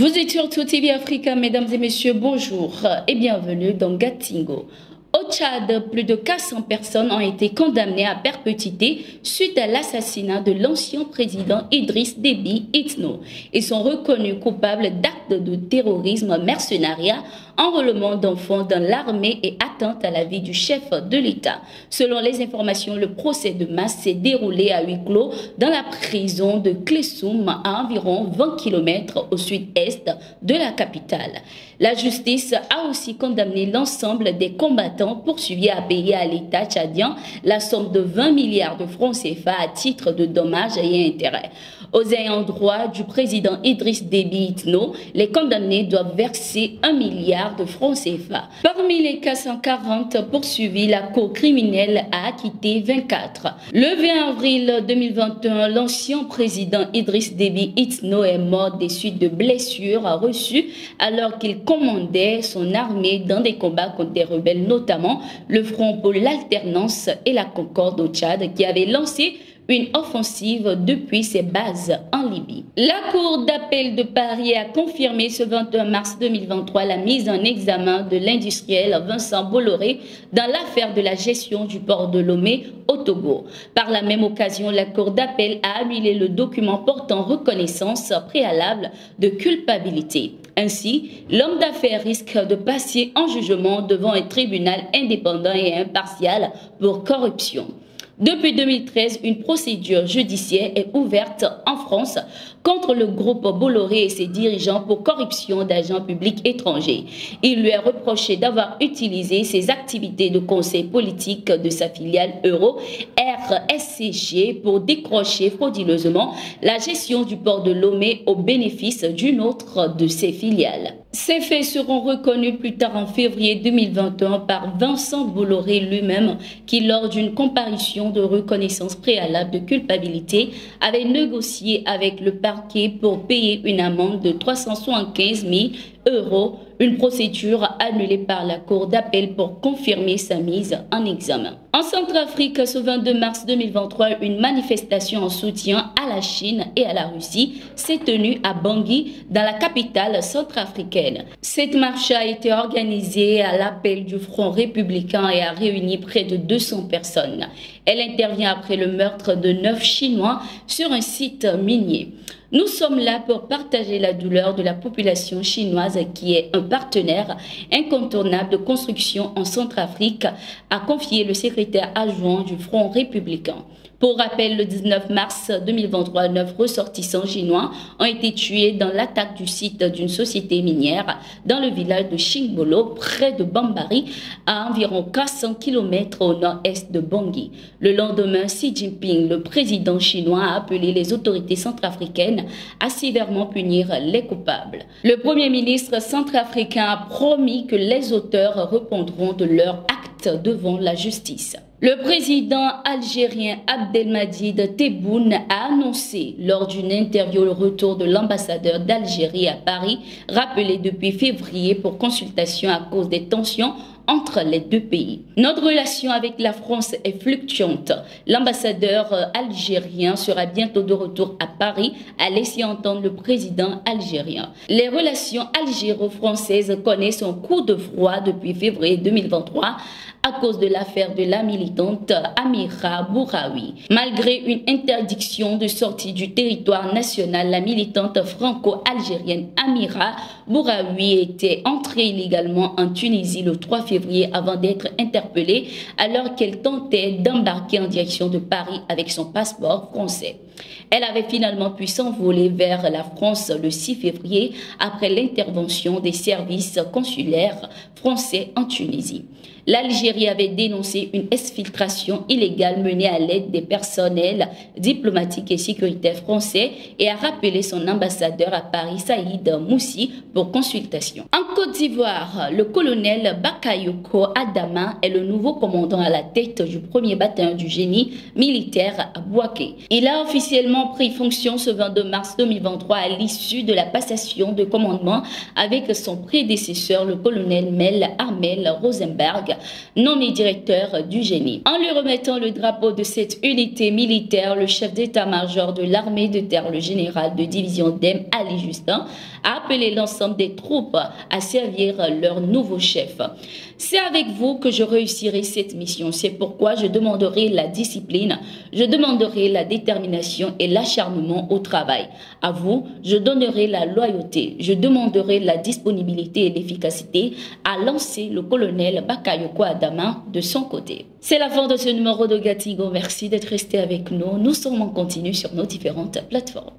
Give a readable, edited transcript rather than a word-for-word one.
Vous êtes sur TV Africa, mesdames et messieurs, bonjour et bienvenue dans Gatingo. Au Tchad, plus de 400 personnes ont été condamnées à perpétuité suite à l'assassinat de l'ancien président Idriss Déby Itno. Ils sont reconnus coupables d'actes de terrorisme, mercenariat, enrôlement d'enfants dans l'armée et atteinte à la vie du chef de l'État. Selon les informations, le procès de masse s'est déroulé à huis clos dans la prison de Klessoum, à environ 20 km au sud-est de la capitale. La justice a aussi condamné l'ensemble des combattants poursuivis à payer à l'État tchadien la somme de 20 milliards de francs CFA à titre de dommages et intérêts. Aux ayants droit du président Idriss Déby Itno, les condamnés doivent verser 1 milliard de francs CFA. Parmi les 440 poursuivis, la cour criminelle a acquitté 24. Le 20 avril 2021, l'ancien président Idriss Déby Itno est mort des suites de blessures reçues alors qu'il commandait son armée dans des combats contre des rebelles, notamment le Front pour l'alternance et la concorde au Tchad, qui avait lancé une offensive depuis ses bases en Libye. La Cour d'appel de Paris a confirmé ce 21 mars 2023 la mise en examen de l'industriel Vincent Bolloré dans l'affaire de la gestion du port de Lomé au Togo. Par la même occasion, la Cour d'appel a annulé le document portant reconnaissance préalable de culpabilité. Ainsi, l'homme d'affaires risque de passer en jugement devant un tribunal indépendant et impartial pour corruption. Depuis 2013, une procédure judiciaire est ouverte en France contre le groupe Bolloré et ses dirigeants pour corruption d'agents publics étrangers. Il lui est reproché d'avoir utilisé ses activités de conseil politique de sa filiale Euro RSCG pour décrocher frauduleusement la gestion du port de Lomé au bénéfice d'une autre de ses filiales. Ces faits seront reconnus plus tard en février 2021 par Vincent Bolloré lui-même, qui lors d'une comparution de reconnaissance préalable de culpabilité avait négocié avec le parquet pour payer une amende de 375 000 €, une procédure annulée par la Cour d'appel pour confirmer sa mise en examen. En Centrafrique, ce 22 mars 2023, une manifestation en soutien à la Chine et à la Russie s'est tenue à Bangui, dans la capitale centrafricaine. Cette marche a été organisée à l'appel du Front républicain et a réuni près de 200 personnes. Elle intervient après le meurtre de 9 Chinois sur un site minier. Nous sommes là pour partager la douleur de la population chinoise qui est un partenaire incontournable de construction en Centrafrique, a confié le secrétaire adjoint du Front républicain. Pour rappel, le 19 mars 2023, 9 ressortissants chinois ont été tués dans l'attaque du site d'une société minière dans le village de Xingbolo, près de Bambari, à environ 400 km au nord-est de Bangui. Le lendemain, Xi Jinping, le président chinois, a appelé les autorités centrafricaines à sévèrement punir les coupables. Le premier ministre centrafricain a promis que les auteurs répondront de leurs actes devant la justice. Le président algérien Abdelmadjid Tebboune a annoncé lors d'une interview le retour de l'ambassadeur d'Algérie à Paris, rappelé depuis février pour consultation à cause des tensions entre les deux pays. Notre relation avec la France est fluctuante. L'ambassadeur algérien sera bientôt de retour à Paris, a laissé entendre le président algérien. Les relations algéro-françaises connaissent un coup de froid depuis février 2023 à cause de l'affaire de la militante Amira Bouraoui. Malgré une interdiction de sortie du territoire national, la militante franco-algérienne Amira Bouraoui était entrée illégalement en Tunisie le 3 février avant d'être interpellée alors qu'elle tentait d'embarquer en direction de Paris avec son passeport français. Elle avait finalement pu s'envoler vers la France le 6 février après l'intervention des services consulaires français en Tunisie. L'Algérie avait dénoncé une exfiltration illégale menée à l'aide des personnels diplomatiques et sécuritaires français et a rappelé son ambassadeur à Paris, Saïd Moussi, pour consultation. En En Côte d'Ivoire, le colonel Bakayoko Adama est le nouveau commandant à la tête du premier bataillon du génie militaire à Bouaké. Il a officiellement pris fonction ce 22 mars 2023 à l'issue de la passation de commandement avec son prédécesseur, le colonel Mel Armel Rosenberg, nommé directeur du génie. En lui remettant le drapeau de cette unité militaire, le chef d'état-major de l'armée de terre, le général de division Dem Ali Justin, a appelé l'ensemble des troupes à servir leur nouveau chef. C'est avec vous que je réussirai cette mission. C'est pourquoi je demanderai la discipline, je demanderai la détermination et l'acharnement au travail. À vous, je donnerai la loyauté, je demanderai la disponibilité et l'efficacité, a lancé le colonel Bakayoko Adama de son côté. C'est la fin de ce numéro de Gatingo. Merci d'être resté avec nous. Nous sommes en continu sur nos différentes plateformes.